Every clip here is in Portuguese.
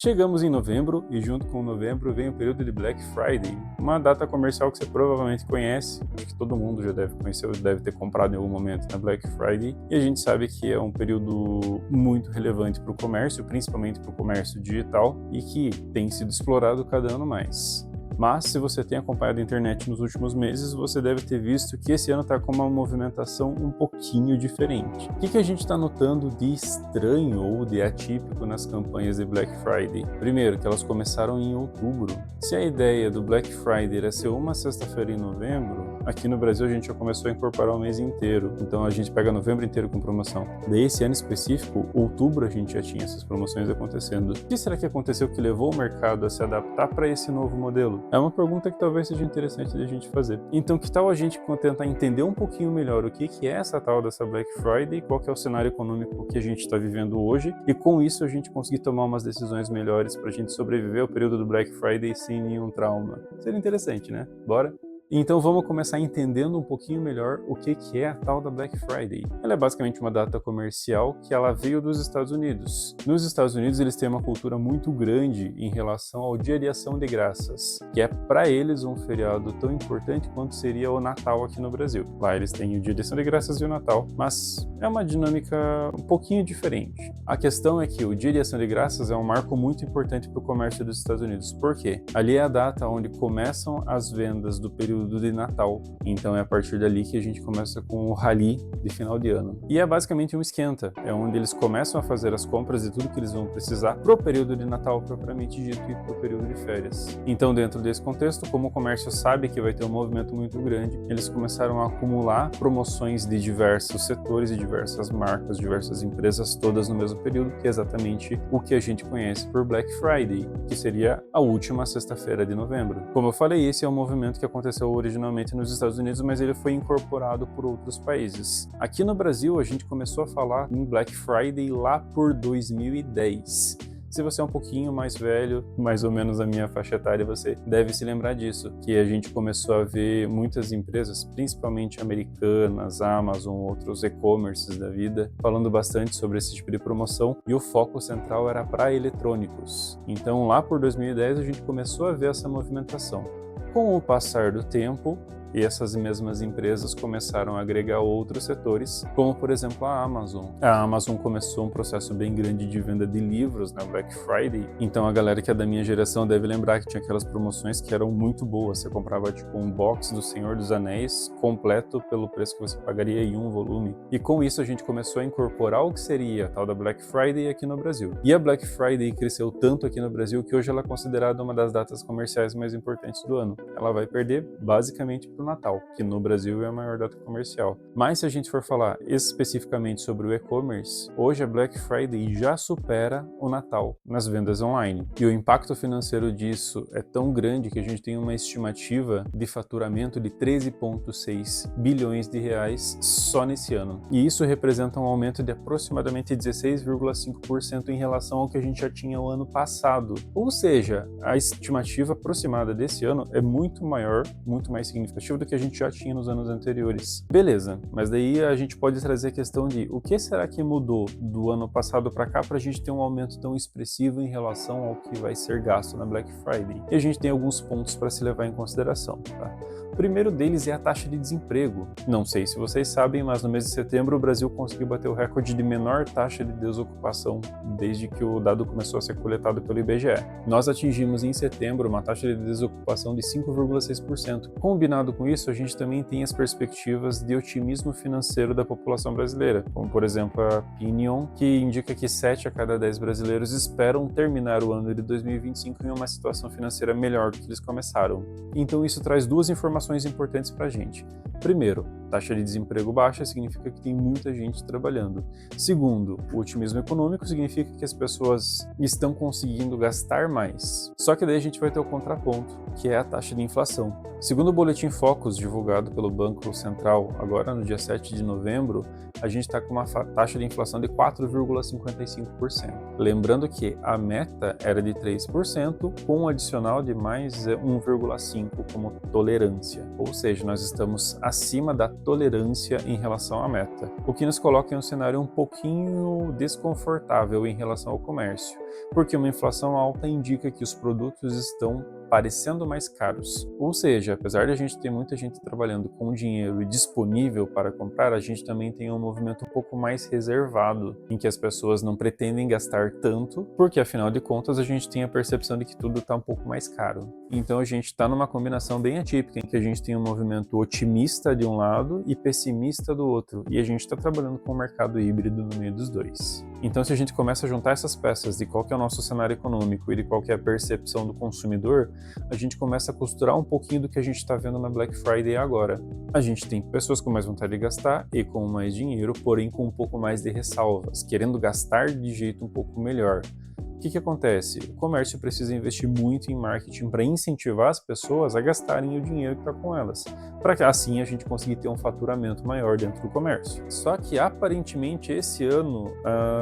Chegamos em novembro e junto com novembro vem o período de Black Friday, uma data comercial que você provavelmente conhece, acho que todo mundo já deve conhecer ou deve ter comprado em algum momento na Black Friday, e a gente sabe que é um período muito relevante para o comércio, principalmente para o comércio digital, e que tem sido explorado cada ano mais. Mas, se você tem acompanhado a internet nos últimos meses, você deve ter visto que esse ano está com uma movimentação um pouquinho diferente. O que a gente está notando de estranho ou de atípico nas campanhas de Black Friday? Primeiro, que elas começaram em outubro. Se a ideia do Black Friday era ser uma sexta-feira em novembro, aqui no Brasil a gente já começou a incorporar o mês inteiro. Então a gente pega novembro inteiro com promoção. Daí esse ano específico, outubro, a gente já tinha essas promoções acontecendo. O que será que aconteceu que levou o mercado a se adaptar para esse novo modelo? É uma pergunta que talvez seja interessante de a gente fazer. Então, que tal a gente tentar entender um pouquinho melhor o que é essa tal dessa Black Friday, qual que é o cenário econômico que a gente está vivendo hoje, e com isso a gente conseguir tomar umas decisões melhores para a gente sobreviver ao período do Black Friday sem nenhum trauma. Seria interessante, né? Bora? Então vamos começar entendendo um pouquinho melhor o que é a tal da Black Friday. Ela é basicamente uma data comercial que ela veio dos Estados Unidos. Nos Estados Unidos eles têm uma cultura muito grande em relação ao Dia de Ação de Graças, que é para eles um feriado tão importante quanto seria o Natal aqui no Brasil. Lá eles têm o Dia de Ação de Graças e o Natal, mas é uma dinâmica um pouquinho diferente. A questão é que o Dia de Ação de Graças é um marco muito importante para o comércio dos Estados Unidos. Por quê? Ali é a data onde começam as vendas do período de Natal. Então é a partir dali que a gente começa com o rally de final de ano. E é basicamente um esquenta. É onde eles começam a fazer as compras de tudo que eles vão precisar pro período de Natal propriamente dito e pro período de férias. Então dentro desse contexto, como o comércio sabe que vai ter um movimento muito grande, eles começaram a acumular promoções de diversos setores e diversas marcas, diversas empresas, todas no mesmo período, que é exatamente o que a gente conhece por Black Friday, que seria a última sexta-feira de novembro. Como eu falei, esse é um movimento que aconteceu originalmente nos Estados Unidos, mas ele foi incorporado por outros países. Aqui no Brasil, a gente começou a falar em Black Friday lá por 2010. Se você é um pouquinho mais velho, mais ou menos a minha faixa etária, você deve se lembrar disso, que a gente começou a ver muitas empresas, principalmente americanas, Amazon, outros e-commerces da vida, falando bastante sobre esse tipo de promoção, e o foco central era para eletrônicos. Então, lá por 2010, a gente começou a ver essa movimentação. Com o passar do tempo, e essas mesmas empresas começaram a agregar outros setores, como por exemplo a Amazon. A Amazon começou um processo bem grande de venda de livros na Black Friday, então a galera que é da minha geração deve lembrar que tinha aquelas promoções que eram muito boas. Você comprava tipo um box do Senhor dos Anéis completo pelo preço que você pagaria em um volume. E com isso a gente começou a incorporar o que seria a tal da Black Friday aqui no Brasil. E a Black Friday cresceu tanto aqui no Brasil que hoje ela é considerada uma das datas comerciais mais importantes do ano. Ela vai perder basicamente pro Natal, que no Brasil é a maior data comercial. Mas se a gente for falar especificamente sobre o e-commerce, hoje a Black Friday já supera o Natal nas vendas online. E o impacto financeiro disso é tão grande que a gente tem uma estimativa de faturamento de 13,6 bilhões de reais só nesse ano. E isso representa um aumento de aproximadamente 16,5% em relação ao que a gente já tinha o ano passado. Ou seja, a estimativa aproximada desse ano é muito maior, muito mais significativa do que a gente já tinha nos anos anteriores. Beleza, mas daí a gente pode trazer a questão de o que será que mudou do ano passado para cá para a gente ter um aumento tão expressivo em relação ao que vai ser gasto na Black Friday. E a gente tem alguns pontos para se levar em consideração, tá? O primeiro deles é a taxa de desemprego. Não sei se vocês sabem, mas no mês de setembro o Brasil conseguiu bater o recorde de menor taxa de desocupação desde que o dado começou a ser coletado pelo IBGE. Nós atingimos em setembro uma taxa de desocupação de 5,6%. Combinado com isso, a gente também tem as perspectivas de otimismo financeiro da população brasileira, como por exemplo a Opinion, que indica que 7 a cada 10 brasileiros esperam terminar o ano de 2025 em uma situação financeira melhor do que eles começaram. Então isso traz duas informações importantes para a gente. Primeiro, taxa de desemprego baixa significa que tem muita gente trabalhando. Segundo, o otimismo econômico significa que as pessoas estão conseguindo gastar mais. Só que daí a gente vai ter o contraponto, que é a taxa de inflação. Segundo o Boletim Focus, divulgado pelo Banco Central agora no dia 7 de novembro, a gente está com uma taxa de inflação de 4,55%. Lembrando que a meta era de 3%, com um adicional de mais 1,5% como tolerância. Ou seja, nós estamos acima da tolerância em relação à meta, o que nos coloca em um cenário um pouquinho desconfortável em relação ao comércio, porque uma inflação alta indica que os produtos estão parecendo mais caros. Ou seja, apesar de a gente ter muita gente trabalhando com dinheiro disponível para comprar, a gente também tem um movimento um pouco mais reservado, em que as pessoas não pretendem gastar tanto, porque afinal de contas a gente tem a percepção de que tudo está um pouco mais caro. Então a gente está numa combinação bem atípica, em que a gente tem um movimento otimista de um lado e pessimista do outro, e a gente está trabalhando com um mercado híbrido no meio dos dois. Então, se a gente começa a juntar essas peças de qual que é o nosso cenário econômico e de qual que é a percepção do consumidor, a gente começa a costurar um pouquinho do que a gente está vendo na Black Friday agora. A gente tem pessoas com mais vontade de gastar e com mais dinheiro, porém com um pouco mais de ressalvas, querendo gastar de jeito um pouco melhor. O que acontece? O comércio precisa investir muito em marketing para incentivar as pessoas a gastarem o dinheiro que está com elas, para que assim a gente conseguir ter um faturamento maior dentro do comércio. Só que aparentemente esse ano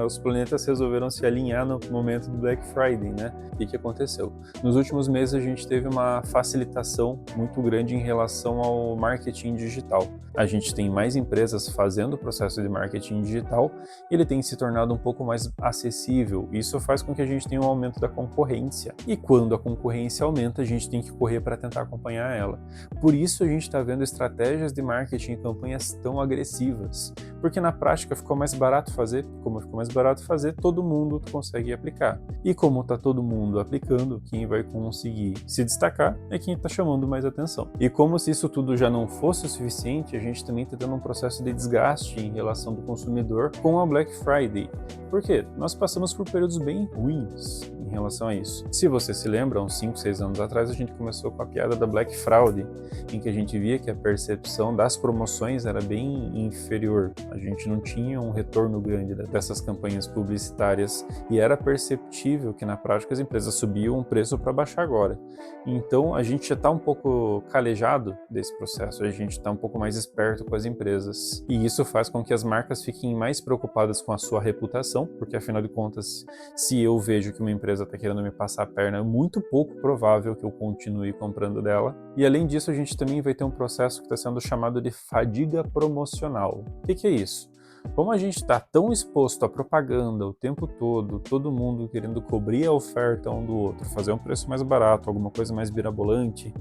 os planetas resolveram se alinhar no momento do Black Friday, né? O que aconteceu? Nos últimos meses a gente teve uma facilitação muito grande em relação ao marketing digital. A gente tem mais empresas fazendo o processo de marketing digital e ele tem se tornado um pouco mais acessível. Isso faz com que a gente tenha um aumento da concorrência. E quando a concorrência aumenta, a gente tem que correr para tentar acompanhar ela. Por isso a gente está vendo estratégias de marketing e campanhas tão agressivas. Porque na prática ficou mais barato fazer, como ficou mais barato fazer, todo mundo consegue aplicar. E como está todo mundo aplicando, quem vai conseguir se destacar é quem está chamando mais atenção. E como se isso tudo já não fosse o suficiente, a gente também está tendo um processo de desgaste em relação do consumidor com a Black Friday. Por quê? Nós passamos por períodos bem ruins em relação a isso. Se você se lembra, uns 5, 6 anos atrás, a gente começou com a piada da Black Fraud, em que a gente via que a percepção das promoções era bem inferior. A gente não tinha um retorno grande dessas campanhas publicitárias e era perceptível que na prática as empresas subiam o preço para baixar agora. Então a gente já está um pouco calejado desse processo, a gente está um pouco mais esperto com as empresas. E isso faz com que as marcas fiquem mais preocupadas com a sua reputação, porque afinal de contas, se eu vejo que uma empresa está querendo me passar a perna, é muito pouco provável que eu continue comprando dela. E além disso, a gente também vai ter um processo que está sendo chamado de fadiga promocional. O que é isso? Como a gente está tão exposto à propaganda o tempo todo, todo mundo querendo cobrir a oferta um do outro, fazer um preço mais barato, alguma coisa mais mirabolante,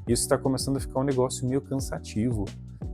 isso está começando a ficar um negócio meio cansativo.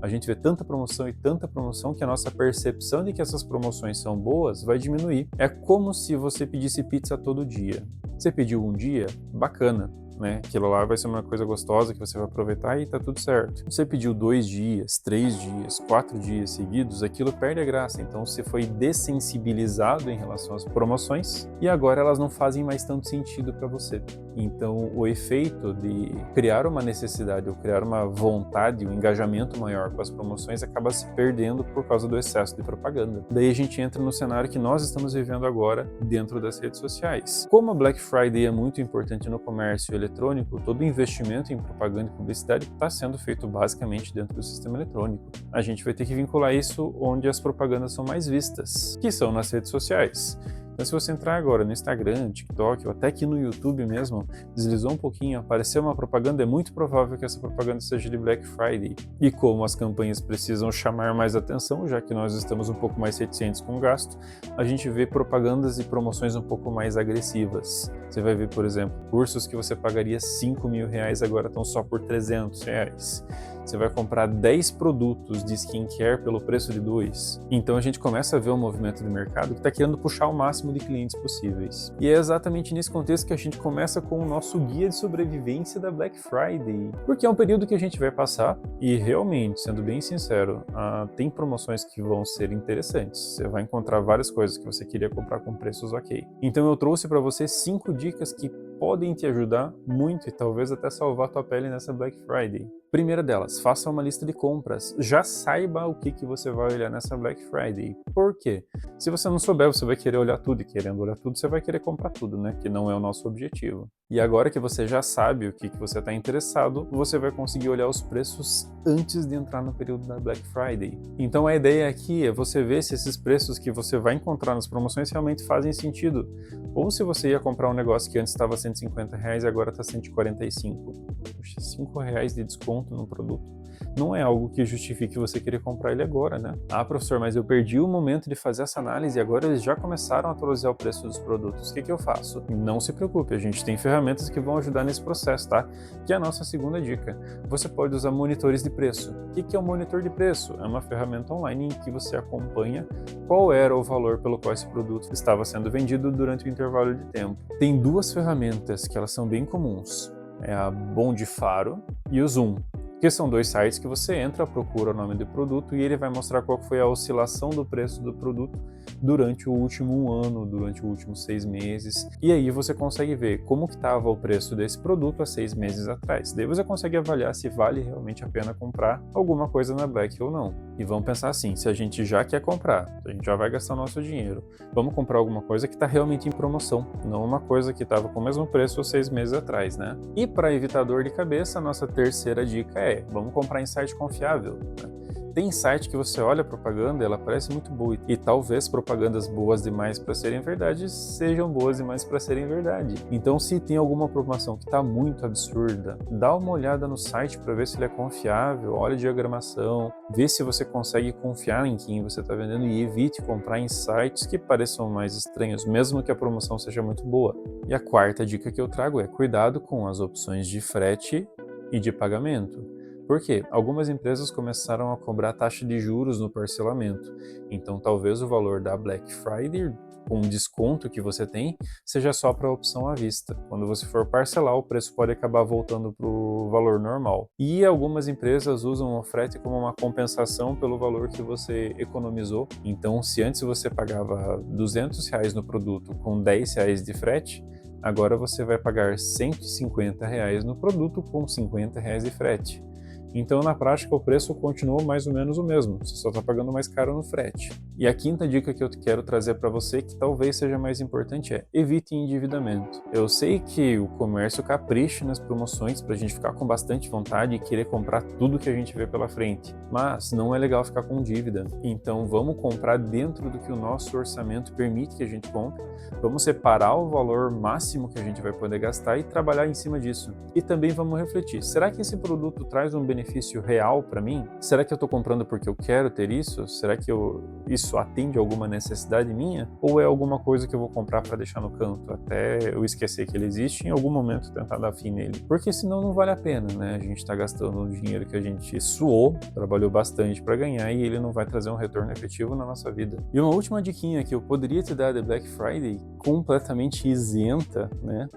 A gente vê tanta promoção que a nossa percepção de que essas promoções são boas vai diminuir. É como se você pedisse pizza todo dia. Você pediu um dia, bacana, né? Aquilo lá vai ser uma coisa gostosa que você vai aproveitar e tá tudo certo. Você pediu 2 dias, 3 dias, 4 dias seguidos, aquilo perde a graça. Então você foi dessensibilizado em relação às promoções e agora elas não fazem mais tanto sentido para você. Então o efeito de criar uma necessidade ou criar uma vontade, um engajamento maior com as promoções acaba se perdendo por causa do excesso de propaganda. Daí a gente entra no cenário que nós estamos vivendo agora dentro das redes sociais. Como a Black Friday é muito importante no comércio eletrônico, todo investimento em propaganda e publicidade está sendo feito basicamente dentro do sistema eletrônico. A gente vai ter que vincular isso onde as propagandas são mais vistas, que são nas redes sociais. Então, se você entrar agora no Instagram, TikTok ou até aqui no YouTube mesmo, deslizou um pouquinho, apareceu uma propaganda, é muito provável que essa propaganda seja de Black Friday. E como as campanhas precisam chamar mais atenção, já que nós estamos um pouco mais reticentes com o gasto, a gente vê propagandas e promoções um pouco mais agressivas. Você vai ver, por exemplo, cursos que você pagaria R$5.000 agora estão só por R$300. Você vai comprar 10 produtos de skincare pelo preço de 2. Então a gente começa a ver um movimento de mercado que está querendo puxar o máximo de clientes possíveis. E é exatamente nesse contexto que a gente começa com o nosso guia de sobrevivência da Black Friday. Porque é um período que a gente vai passar e realmente, sendo bem sincero, tem promoções que vão ser interessantes. Você vai encontrar várias coisas que você queria comprar com preços ok. Então eu trouxe para você 5 dicas que podem te ajudar muito e talvez até salvar tua pele nessa Black Friday. Primeira delas, faça uma lista de compras. Já saiba o que você vai olhar nessa Black Friday. Por quê? Se você não souber, você vai querer olhar tudo, e querendo olhar tudo, você vai querer comprar tudo, né? Que não é o nosso objetivo. E agora que você já sabe o que você está interessado, você vai conseguir olhar os preços antes de entrar no período da Black Friday. Então a ideia aqui é você ver se esses preços que você vai encontrar nas promoções realmente fazem sentido. Ou se você ia comprar um negócio que antes estava R$150 e agora está R$145. Puxa, R$5 de desconto no produto. não é algo que justifique você querer comprar ele agora, né? Ah, professor, mas eu perdi o momento de fazer essa análise e agora eles já começaram a atualizar o preço dos produtos. O que eu faço? Não se preocupe, a gente tem ferramentas que vão ajudar nesse processo, tá? Que é a nossa segunda dica. Você pode usar monitores de preço. O que é um monitor de preço? É uma ferramenta online em que você acompanha qual era o valor pelo qual esse produto estava sendo vendido durante o intervalo de tempo. Tem duas ferramentas que elas são bem comuns. É a Bondifaro e o Zoom, que são dois sites que você entra, procura o nome do produto e ele vai mostrar qual foi a oscilação do preço do produto durante o último ano, durante os últimos 6 meses. E aí você consegue ver como que estava o preço desse produto há 6 meses atrás. Daí você consegue avaliar se vale realmente a pena comprar alguma coisa na Black ou não. E vamos pensar assim, se a gente já quer comprar, a gente já vai gastar o nosso dinheiro, vamos comprar alguma coisa que está realmente em promoção, não uma coisa que estava com o mesmo preço há 6 meses atrás, né? E para evitar dor de cabeça, a nossa terceira dica é, vamos comprar em site confiável, né? Tem site que você olha a propaganda, ela parece muito boa e talvez propagandas boas demais para serem verdade sejam boas demais para serem verdade. Então, se tem alguma promoção que está muito absurda, dá uma olhada no site para ver se ele é confiável, olha a diagramação, vê se você consegue confiar em quem você está vendendo e evite comprar em sites que pareçam mais estranhos, mesmo que a promoção seja muito boa. E a quarta dica que eu trago é cuidado com as opções de frete e de pagamento. Por quê? Algumas empresas começaram a cobrar taxa de juros no parcelamento, então talvez o valor da Black Friday, com o desconto que você tem, seja só para a opção à vista. Quando você for parcelar, o preço pode acabar voltando para o valor normal. E algumas empresas usam o frete como uma compensação pelo valor que você economizou. Então, se antes você pagava R$ 200 no produto com R$ 10 de frete, agora você vai pagar R$ 150 no produto com R$ 50 de frete. Então, na prática, o preço continua mais ou menos o mesmo, você só está pagando mais caro no frete. E a quinta dica que eu quero trazer para você, que talvez seja mais importante, é evite endividamento. Eu sei que o comércio capricha nas promoções para a gente ficar com bastante vontade e querer comprar tudo que a gente vê pela frente, mas não é legal ficar com dívida. Então, vamos comprar dentro do que o nosso orçamento permite que a gente compre, vamos separar o valor máximo que a gente vai poder gastar e trabalhar em cima disso. E também vamos refletir, será que esse produto traz um benefício real para mim? Será que eu estou comprando porque eu quero ter isso? Será que isso atende a alguma necessidade minha? Ou é alguma coisa que eu vou comprar para deixar no canto até eu esquecer que ele existe e em algum momento tentar dar fim nele? Porque senão não vale a pena, né? A gente está gastando o dinheiro que a gente suou, trabalhou bastante para ganhar e ele não vai trazer um retorno efetivo na nossa vida. E uma última diquinha que eu poderia te dar de Black Friday, completamente isenta, né?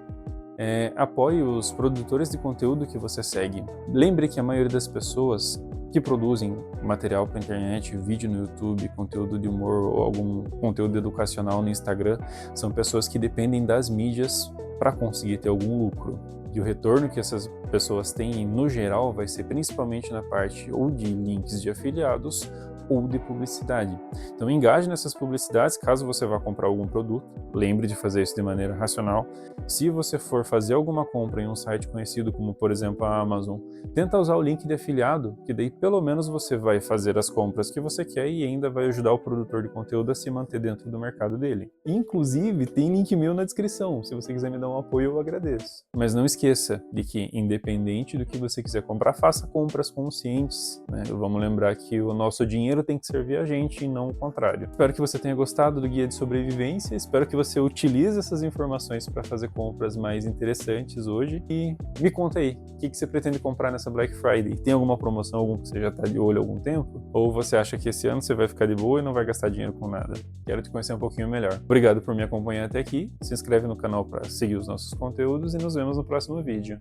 Apoie os produtores de conteúdo que você segue. Lembre que a maioria das pessoas que produzem material para a internet, vídeo no YouTube, conteúdo de humor ou algum conteúdo educacional no Instagram, são pessoas que dependem das mídias para conseguir ter algum lucro. E o retorno que essas pessoas têm, no geral, vai ser principalmente na parte ou de links de afiliados ou de publicidade. Então engaje nessas publicidades caso você vá comprar algum produto, lembre de fazer isso de maneira racional. Se você for fazer alguma compra em um site conhecido como, por exemplo, a Amazon, tenta usar o link de afiliado, que daí pelo menos você vai fazer as compras que você quer e ainda vai ajudar o produtor de conteúdo a se manter dentro do mercado dele. Inclusive, tem link meu na descrição, se você quiser me dar um apoio eu agradeço. Mas não esqueça de que, independente do que você quiser comprar, faça compras conscientes, né? Vamos lembrar que o nosso dinheiro tem que servir a gente e não o contrário. Espero que você tenha gostado do guia de sobrevivência, espero que você utilize essas informações para fazer compras mais interessantes hoje e me conta aí, o que você pretende comprar nessa Black Friday? Tem alguma promoção, algum que você já está de olho há algum tempo? Ou você acha que esse ano você vai ficar de boa e não vai gastar dinheiro com nada? Quero te conhecer um pouquinho melhor. Obrigado por me acompanhar até aqui, se inscreve no canal para seguir os nossos conteúdos e nos vemos no próximo vídeo.